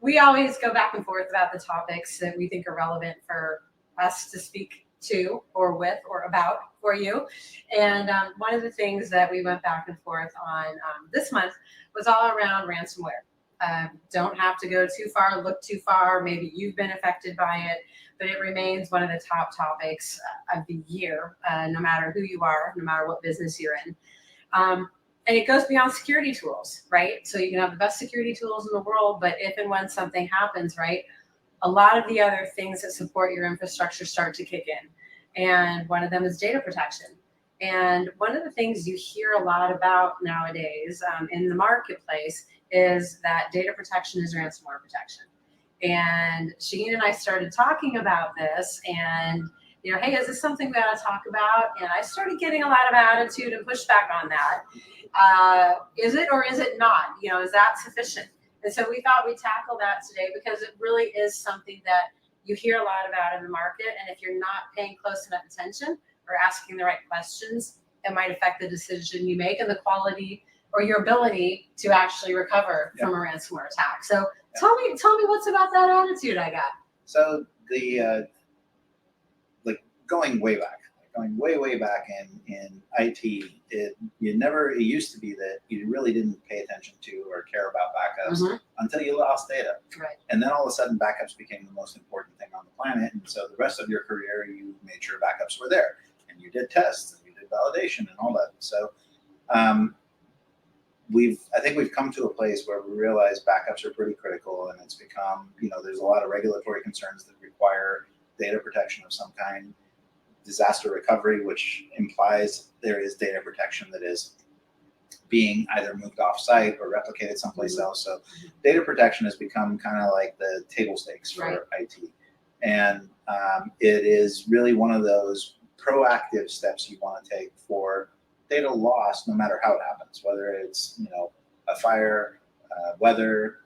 we always go back and forth about the topics that we think are relevant for us to speak to or with or about for you. And one of the things that we went back and forth on this month was all around ransomware. Don't have to go too far, look too far. Maybe you've been affected by it, but it remains one of the top topics of the year, no matter who you are, no matter what business you're in. And it goes beyond security tools, right? So you can have the best security tools in the world, but if and when something happens, right, a lot of the other things that support your infrastructure start to kick in. And one of them is data protection. And one of the things you hear a lot about nowadays in the marketplace is that data protection is ransomware protection. And Sheen and I started talking about this, and hey, is this something we ought to talk about? And I started getting a lot of attitude and pushback on that. Is it or is it not? Is that sufficient? And so we thought we'd tackle that today because it really is something that you hear a lot about in the market. And if you're not paying close enough attention or asking the right questions, it might affect the decision you make and the quality or your ability to actually recover from a ransomware attack. So tell me what's about that attitude I got. So the going way back in IT, it used to be that you really didn't pay attention to or care about backups until you lost data. Right. And then all of a sudden backups became the most important thing on the planet. And so the rest of your career, you made sure backups were there and you did tests and you did validation and all that. So I think we've come to a place where we realize backups are pretty critical, and it's become, there's a lot of regulatory concerns that require data protection of some kind. Disaster recovery, which implies there is data protection that is being either moved off site or replicated someplace else. So data protection has become kind of like the table stakes for IT. And it is really one of those proactive steps you want to take for data loss, no matter how it happens, whether it's, a fire, weather,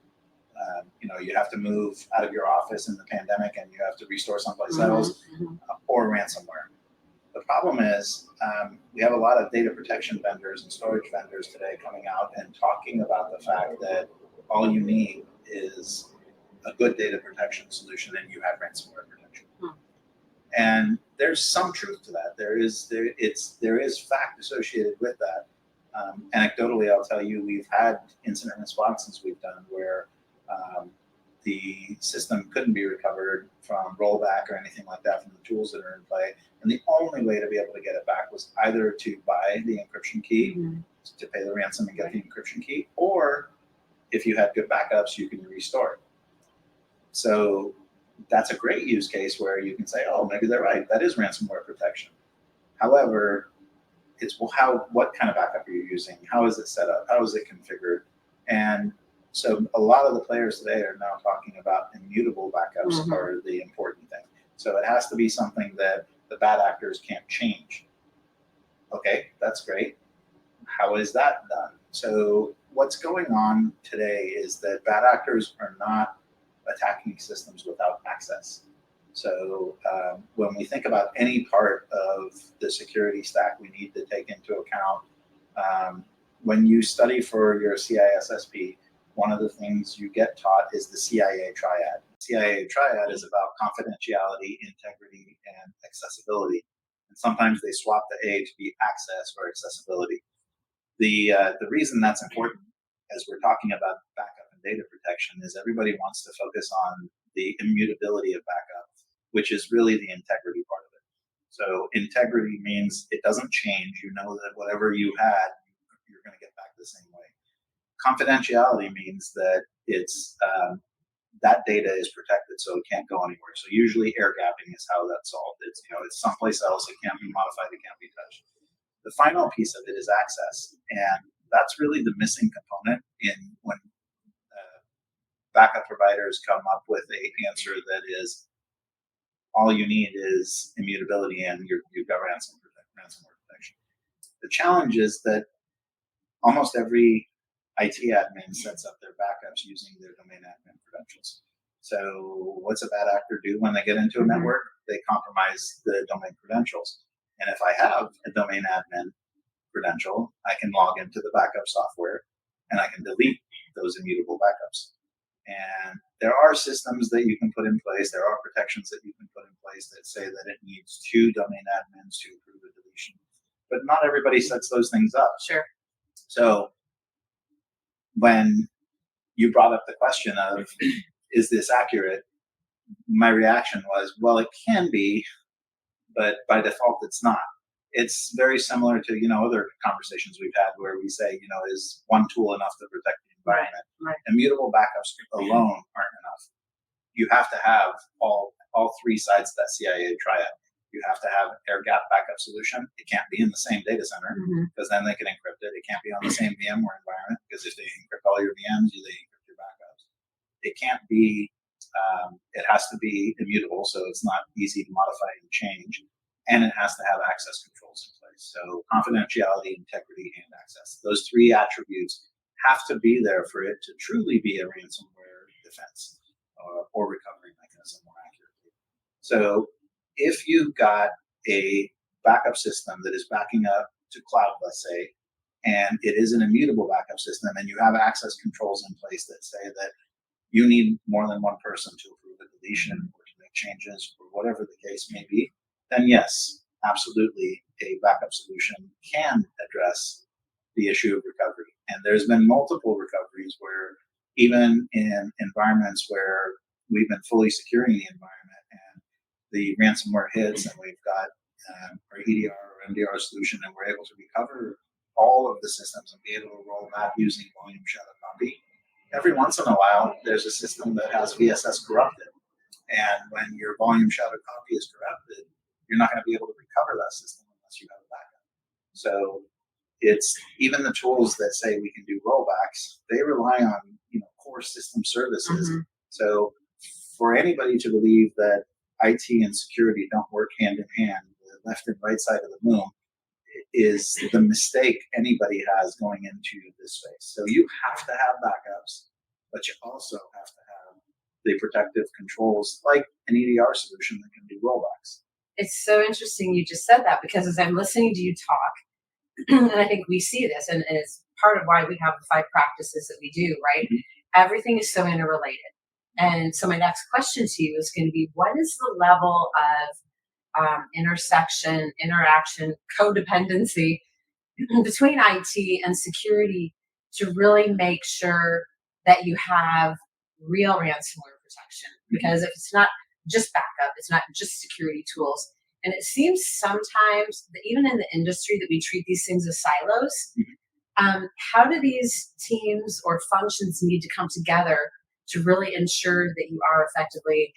you have to move out of your office in the pandemic and you have to restore someplace else, or ransomware. The problem is we have a lot of data protection vendors and storage vendors today coming out and talking about the fact that all you need is a good data protection solution and you have ransomware protection. And there's some truth to that. There is fact associated with that. Anecdotally, I'll tell you, we've had incident responses we've done where the system couldn't be recovered from rollback or anything like that from the tools that are in play. And the only way to be able to get it back was either to buy the encryption key, to pay the ransom and get the encryption key, or if you had good backups, you can restore it. So that's a great use case where you can say, oh, maybe they're right. That is ransomware protection. However, it's what kind of backup are you using? How is it set up? How is it configured? And so a lot of the players today are now talking about immutable backups are the important thing. So it has to be something that the bad actors can't change. Okay, that's great. How is that done? So what's going on today is that bad actors are not attacking systems without access. So when we think about any part of the security stack, we need to take into account when you study for your CISSP, one of the things you get taught is the CIA triad. CIA triad is about confidentiality, integrity, and accessibility. And sometimes they swap the A to be access or accessibility. The reason that's important as we're talking about backup and data protection is everybody wants to focus on the immutability of backup, which is really the integrity part of it. So integrity means it doesn't change. You know that whatever you had, you're going to get back the same way. Confidentiality means that it's that data is protected, so it can't go anywhere. So usually air gapping is how that's solved. It's it's someplace else. It can't be modified. It can't be touched. The final piece of it is access, and that's really the missing component in when backup providers come up with an answer that is all you need is immutability and you've got ransomware protection. The challenge is that almost every IT admin sets up their backups using their domain admin credentials. So what's a bad actor do when they get into a network? They compromise the domain credentials. And if I have a domain admin credential, I can log into the backup software and I can delete those immutable backups. And there are systems that you can put in place. There are protections that you can put in place that say that it needs 2 domain admins to approve a deletion. But not everybody sets those things up. Sure. So when you brought up the question of, is this accurate? My reaction was, well, it can be, but by default, it's not. It's very similar to, other conversations we've had where we say, is one tool enough to protect the environment? Right. Immutable backups alone aren't enough. You have to have all 3 sides of that CIA triad. You have to have an air gap backup solution. It can't be in the same data center because then they can encrypt it. It can't be on the same VMware environment because if they encrypt all your VMs, they encrypt your backups. It can't be, it has to be immutable, so it's not easy to modify and change. And it has to have access controls in place. So confidentiality, integrity, and access. Those 3 attributes have to be there for it to truly be a ransomware defense or recovery mechanism more accurately. So if you've got a backup system that is backing up to cloud, let's say, and it is an immutable backup system, and you have access controls in place that say that you need more than one person to approve a deletion or to make changes or whatever the case may be, then yes, absolutely, a backup solution can address the issue of recovery. And there's been multiple recoveries where even in environments where we've been fully securing the environment and the ransomware hits and we've got our EDR or MDR solution and we're able to recover all of the systems and be able to roll back using volume shadow copy. Every once in a while, there's a system that has VSS corrupted. And when your volume shadow copy is corrupted, you're not going to be able to recover that system unless you have a backup. So it's even the tools that say we can do rollbacks, they rely on core system services. So for anybody to believe that IT and security don't work hand in hand, the left and right side of the moon, is the mistake anybody has going into this space. So you have to have backups, but you also have to have the protective controls like an EDR solution that can do rollbacks. It's so interesting you just said that because as I'm listening to you talk, and I think we see this, and it's part of why we have the 5 practices that we do, right? Everything is so interrelated. And so my next question to you is going to be, what is the level of intersection, interaction, codependency between IT and security to really make sure that you have real ransomware protection? Because if it's not just backup, it's not just security tools. And it seems sometimes that even in the industry that we treat these things as silos. How do these teams or functions need to come together to really ensure that you are effectively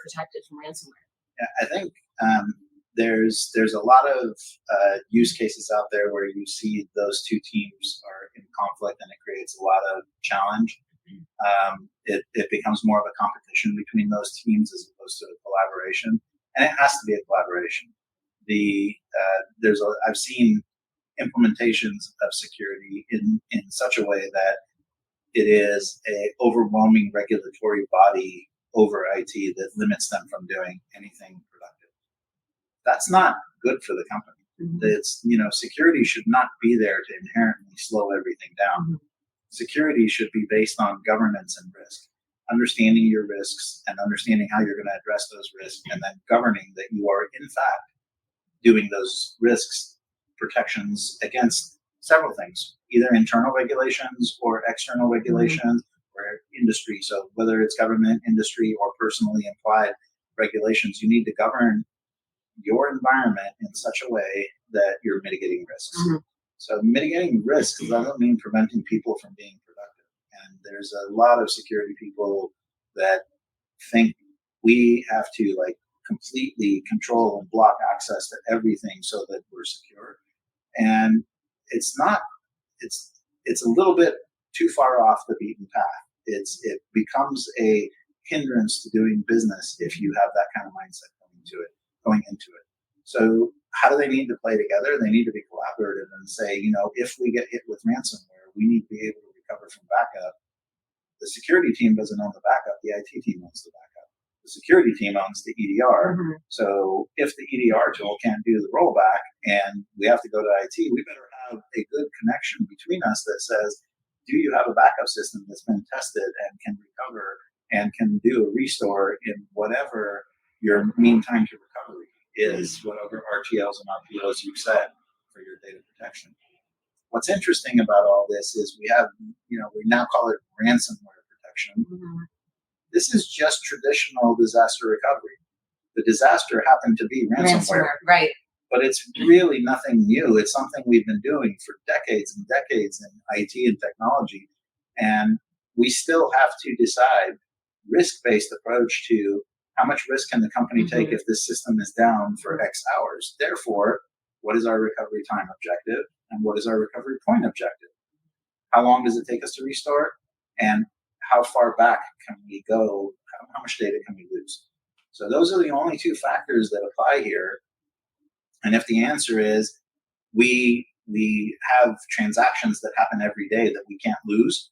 protected from ransomware? Yeah, I think there's a lot of use cases out there where you see those 2 teams are in conflict and it creates a lot of challenge. It becomes more of a competition between those teams as opposed to a collaboration, and it has to be a collaboration. I've seen implementations of security in such a way that it is a overwhelming regulatory body over IT that limits them from doing anything productive. That's not good for the company. It's, security should not be there to inherently slow everything down. Security should be based on governance and risk, understanding your risks and understanding how you're going to address those risks, and then governing that you are in fact doing those risks protections against several things, either internal regulations or external regulations or industry. So whether it's government, industry, or personally implied regulations, you need to govern your environment in such a way that you're mitigating risks. So mitigating risks doesn't mean preventing people from being productive. And there's a lot of security people that think we have to completely control and block access to everything so that we're secure. And it's not, it's a little bit too far off the beaten path. It becomes a hindrance to doing business if you have that kind of mindset going into it. So how do they need to play together? They need to be collaborative and say, if we get hit with ransomware, we need to be able to recover from backup. The security team doesn't own the backup. The IT team owns the backup. The security team owns the EDR. So if the EDR tool can't do the rollback and we have to go to IT, we better have a good connection between us that says, do you have a backup system that's been tested and can recover and can do a restore in whatever your mean time to recovery is, whatever RTLs and RPOs you've set for your data protection. What's interesting about all this is we have, we now call it ransomware protection. This is just traditional disaster recovery. The disaster happened to be ransomware. Right. But it's really nothing new. It's something we've been doing for decades and decades in IT and technology. And we still have to decide risk-based approach to how much risk can the company take if this system is down for X hours. Therefore, what is our recovery time objective? And what is our recovery point objective? How long does it take us to restore? And how far back can we go? How much data can we lose? So those are the only two factors that apply here. And if the answer is we have transactions that happen every day that we can't lose,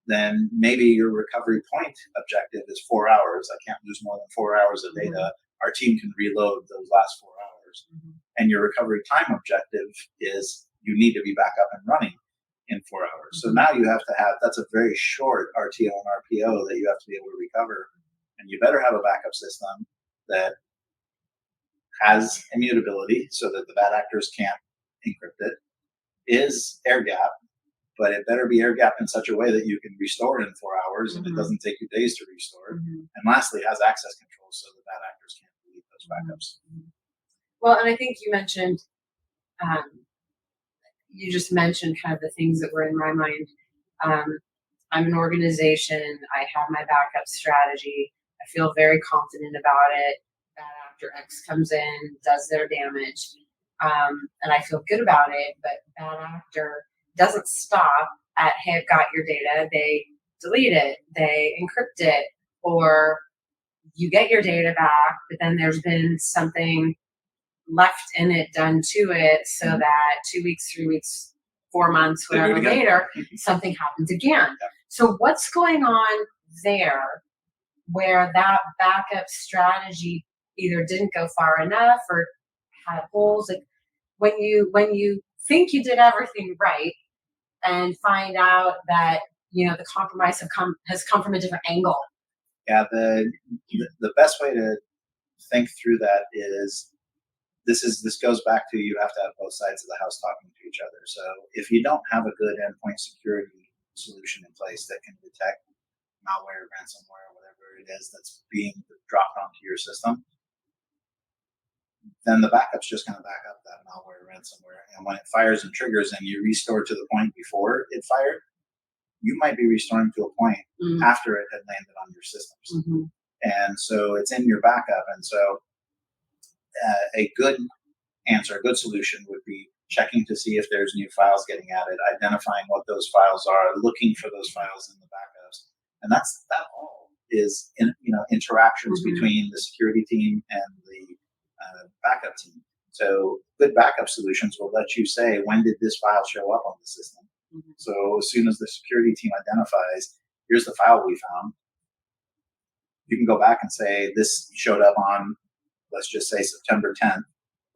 then maybe your recovery point objective is 4 hours. I can't lose more than 4 hours of data. Our team can reload those last 4 hours. And your recovery time objective is you need to be back up and running in 4 hours. So now you have to have, that's a very short RTO and RPO that you have to be able to recover. And you better have a backup system that has immutability so that the bad actors can't encrypt it, is air gap, but it better be air gap in such a way that you can restore it in 4 hours and it doesn't take you days to restore. And lastly, it has access control so the bad actors can't delete those backups. Well, and I think you mentioned, you just mentioned kind of the things that were in my mind. I'm an organization, I have my backup strategy, I feel very confident about it. Bad actor X comes in, does their damage, and I feel good about it, but bad actor doesn't stop at, hey, I've got your data. They delete it, they encrypt it, or you get your data back, but then there's been something left in it, done to it, so that 2 weeks, 3 weeks, 4 months, whatever later, something happens again. So what's going on there where that backup strategy either didn't go far enough or had holes? Like when you think you did everything right and find out that the compromise has come from a different angle. Yeah, the best way to think through that is this goes back to you have to have both sides of the house talking to each other. So if you don't have a good endpoint security solution in place that can detect malware, ransomware, whatever it is that's being dropped onto your system, then the backup's just going to back up that malware, ransomware. And when it fires and triggers and you restore to the point before it fired, you might be restoring to a point after it had landed on your systems. And so it's in your backup. And so a good answer, a good solution would be checking to see if there's new files getting added, identifying what those files are, looking for those files in the backups. And that all is interactions between the security team and the backup team. So good backup solutions will let you say, when did this file show up on the system? So as soon as the security team identifies, here's the file we found, you can go back and say, this showed up on, let's just say September 10th.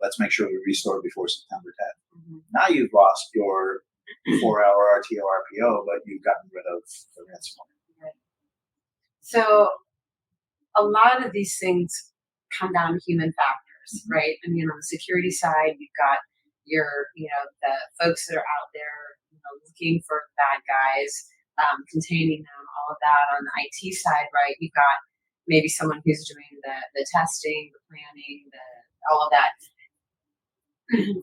Let's make sure we restore before September 10th. Now you've lost your 4 hour RTO RPO, but you've gotten rid of the ransomware. So a lot of these things come down to human factors, right? I mean, on the security side, you've got your, the folks that are out there, looking for bad guys, containing them, all of that. On the IT side, right? You've got maybe someone who's doing the testing, the planning, all of that.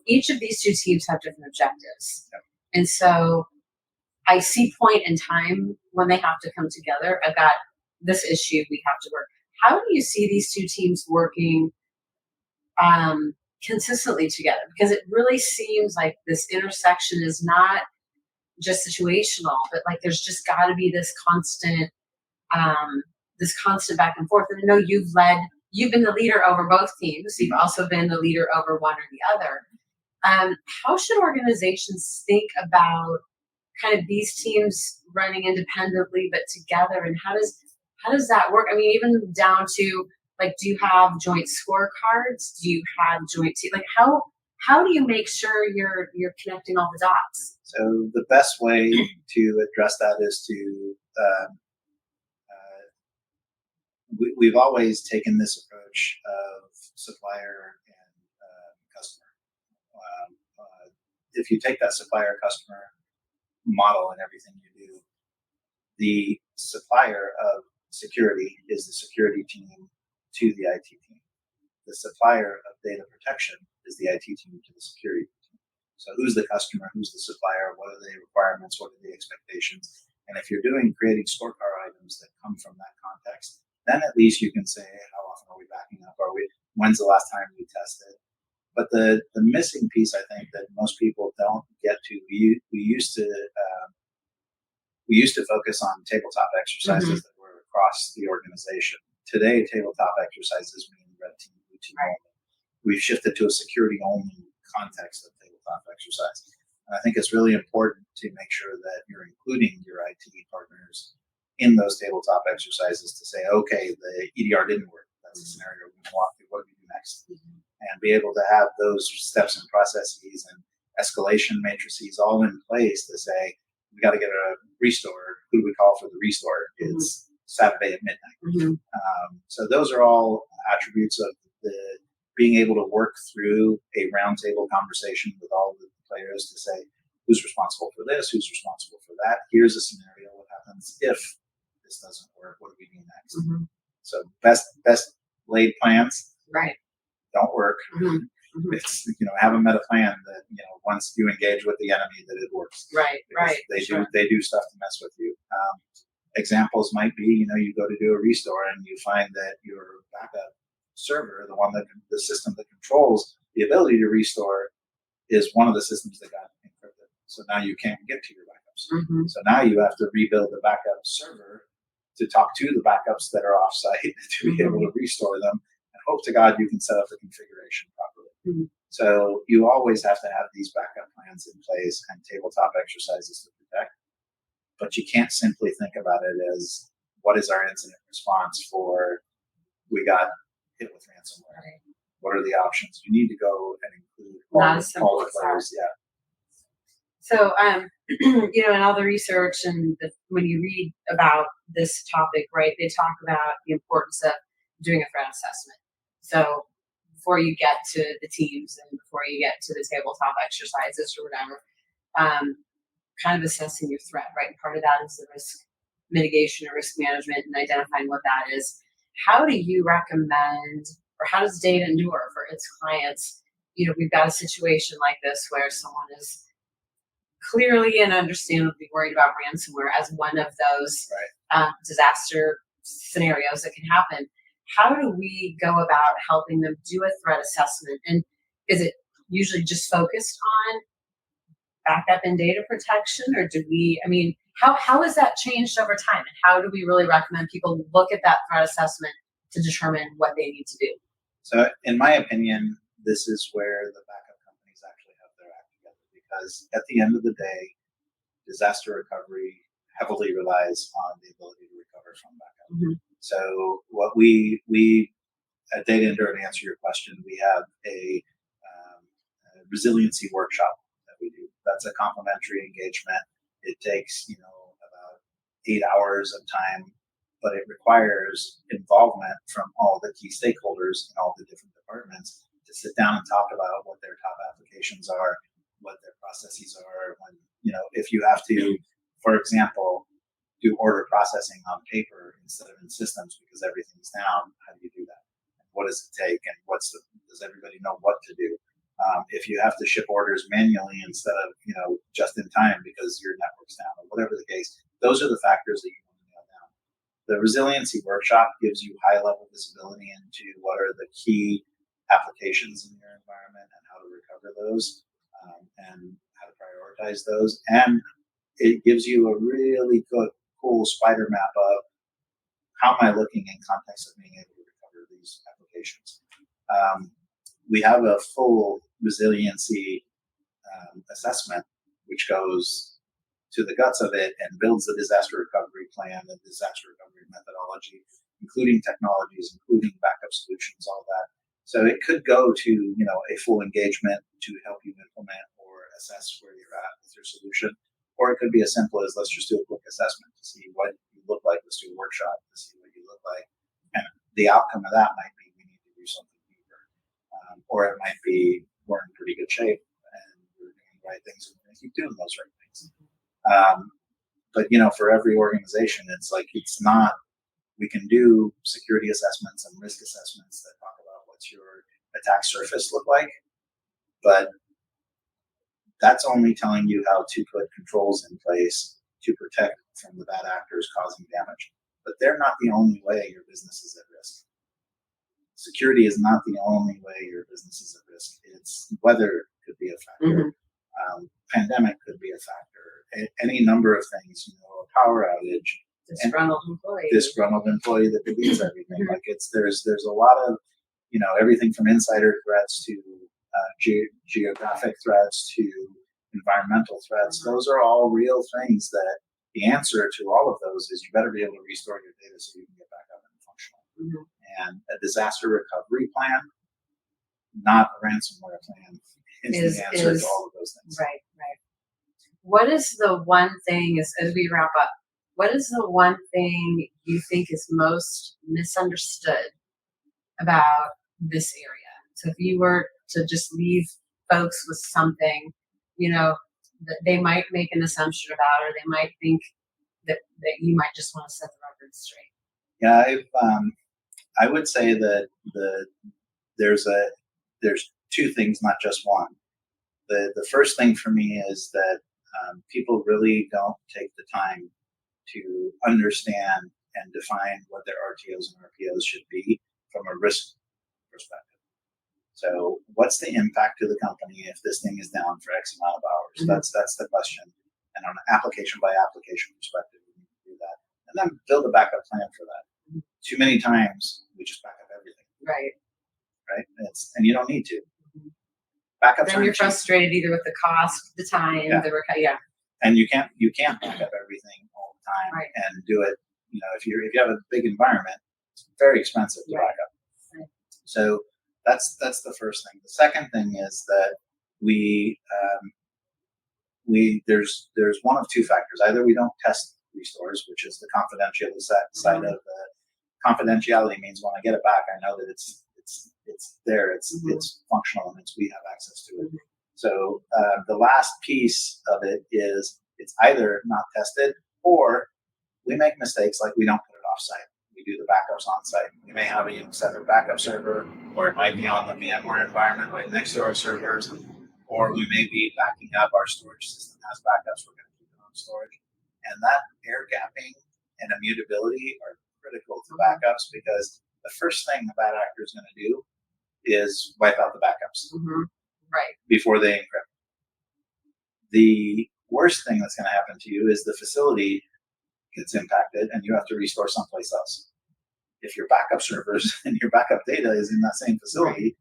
Each of these two teams have different objectives. And so I see point in time when they have to come together. I've got this issue we have to work. How do you see these two teams working consistently together? Because it really seems like this intersection is not just situational, but like there's just got to be this constant back and forth. And I know you've been the leader over both teams. You've also been the leader over one or the other. How should organizations think about kind of these teams running independently but together, and how does that work? I mean, even down to like, do you have joint scorecards? Do you have joint like how how do you make sure you're connecting all the dots? So the best way to address that is to we've always taken this approach of supplier and customer. If you take that supplier customer model in everything you do, the supplier of security is the security team to the IT team. The supplier of data protection is the IT team to the security team. So who's the customer? Who's the supplier? What are the requirements? What are the expectations? And if you're creating scorecard items that come from that context, then at least you can say, how often are we backing up? When's the last time we tested? But the missing piece, I think, that most people don't get to, we used to focus on tabletop exercises that were across the organization. Today, tabletop exercises mean red team, blue team only. We've shifted to a security only context of tabletop exercise. And I think it's really important to make sure that you're including your IT partners in those tabletop exercises to say, okay, the EDR didn't work. That's a scenario we're going to walk through. What do we do next? And be able to have those steps and processes and escalation matrices all in place to say, we got to get a restore. Who do we call for the restore? It's Saturday at midnight. So those are all attributes of the being able to work through a roundtable conversation with all the players to say, who's responsible for this? Who's responsible for that? Here's a scenario. What happens if this doesn't work? What do we do next? So best laid plans don't work. It's, have a meta plan that, once you engage with the enemy, that it works. They do stuff to mess with you. Examples might be, you go to do a restore and you find that your backup server, the system that controls the ability to restore, is one of the systems that got encrypted. So now you can't get to your backups. So now you have to rebuild the backup server to talk to the backups that are offsite to be able to restore them. And hope to God you can set up the configuration properly. So you always have to have these backup plans in place and tabletop exercises to protect. But you can't simply think about it as, what is our incident response for, we got hit with ransomware? What are the options? You need to go and include all the players. So, in all the research and when you read about this topic, right, they talk about the importance of doing a threat assessment. So before you get to the teams and before you get to the tabletop exercises or whatever, kind of assessing your threat, right? And part of that is the risk mitigation or risk management and identifying what that is. How do you recommend, or how does DataEndure for its clients? We've got a situation like this where someone is clearly and understandably worried about ransomware as one of those disaster scenarios that can happen. How do we go about helping them do a threat assessment? And is it usually just focused on backup and data protection, or how has that changed over time? And how do we really recommend people look at that threat assessment to determine what they need to do? So in my opinion, this is where the backup companies actually have their act together, because at the end of the day, disaster recovery heavily relies on the ability to recover from backup. So what we at DataEndure, to answer your question, we have a resiliency workshop that we do. That's a complimentary engagement. It takes about 8 hours of time, but it requires involvement from all the key stakeholders in all the different departments to sit down and talk about what their top applications are, what their processes are. When if you have to, for example, do order processing on paper instead of in systems because everything's down, how do you do that? What does it take, and does everybody know what to do? If you have to ship orders manually instead of just in time because your network's down, or whatever the case, those are the factors that you want to nail down. The resiliency workshop gives you high-level visibility into what are the key applications in your environment and how to recover those, and how to prioritize those, and it gives you a really cool spider map of how am I looking in context of being able to recover these applications. We have a full resiliency assessment, which goes to the guts of it and builds the disaster recovery plan, the disaster recovery methodology, including technologies, including backup solutions, all that. So it could go to, a full engagement to help you implement or assess where you're at with your solution. Or it could be as simple as, let's just do a quick assessment to see what you look like. Let's do a workshop to see what you look like. And the outcome of that might be we need to do something deeper. Or it might be we're in pretty good shape and we're doing the right things and we're going to keep doing those right things. But for every organization, it's not, we can do security assessments and risk assessments that talk about what's your attack surface look like, but that's only telling you how to put controls in place to protect from the bad actors causing damage. But they're not the only way your business is at risk. Security is not the only way your business is at risk. It's weather could be a factor. Pandemic could be a factor. Any number of things, a power outage. Disgruntled employee that deletes everything. There's a lot of, everything from insider threats to geographic threats to environmental threats. Those are all real things that the answer to all of those is you better be able to restore your data so you can get back up and functional. And a disaster recovery plan, not a ransomware plan, is the answer to all of those things. Right. What is the one thing, as we wrap up, what is the one thing you think is most misunderstood about this area? So if you were to just leave folks with something, that they might make an assumption about, or they might think that you might just want to set the record straight. Yeah, I would say that there's two things, not just one. The first thing for me is that people really don't take the time to understand and define what their RTOs and RPOs should be from a risk perspective. So what's the impact to the company if this thing is down for X amount of hours? That's the question. And on an application by application perspective, we need to do that. And then build a backup plan for that. Too many times we just back up everything. Right. And you don't need to. Backups then you're frustrated either with the cost, the time, And you can't back up everything all the time and do it. If you have a big environment, it's very expensive to back up. Right. So that's the first thing. The second thing is that there's one of two factors. Either we don't test restores, which is the confidentiality side of the confidentiality means when I get it back, I know that it's there, it's functional, and we have access to it. So the last piece of it is it's either not tested or we make mistakes like we don't put it offsite. We do the backups on site. We may have a separate backup server, or it might be on the VMware environment right next to our servers, or we may be backing up our storage system has backups. We're going to keep it on storage. And that air gapping and immutability are critical to backups because the first thing a bad actor is going to do is wipe out the backups before they encrypt. The worst thing that's going to happen to you is the facility gets impacted and you have to restore someplace else. If your backup servers and your backup data is in that same facility,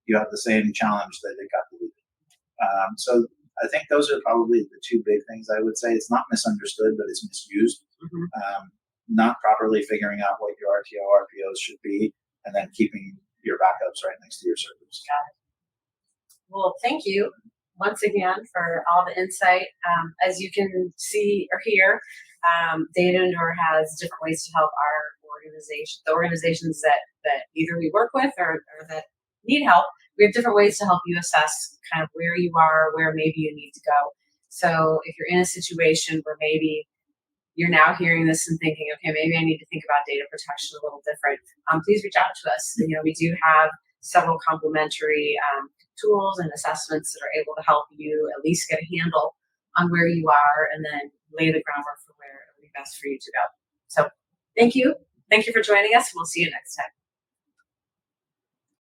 you have the same challenge that it got deleted. So I think those are probably the two big things I would say. It's not misunderstood, but it's misused. Not properly figuring out what your RTO, RPOs should be, and then keeping your backups right next to your servers. Got it. Well, thank you once again for all the insight. As you can see or hear, DataEndure has different ways to help our organization, the organizations that either we work with or that need help. We have different ways to help you assess kind of where you are, where maybe you need to go. So if you're in a situation where maybe you're now hearing this and thinking, okay, maybe I need to think about data protection a little different, please reach out to us. We do have several complementary tools and assessments that are able to help you at least get a handle on where you are and then lay the groundwork for where it would be best for you to go. So thank you. Thank you for joining us. We'll see you next time.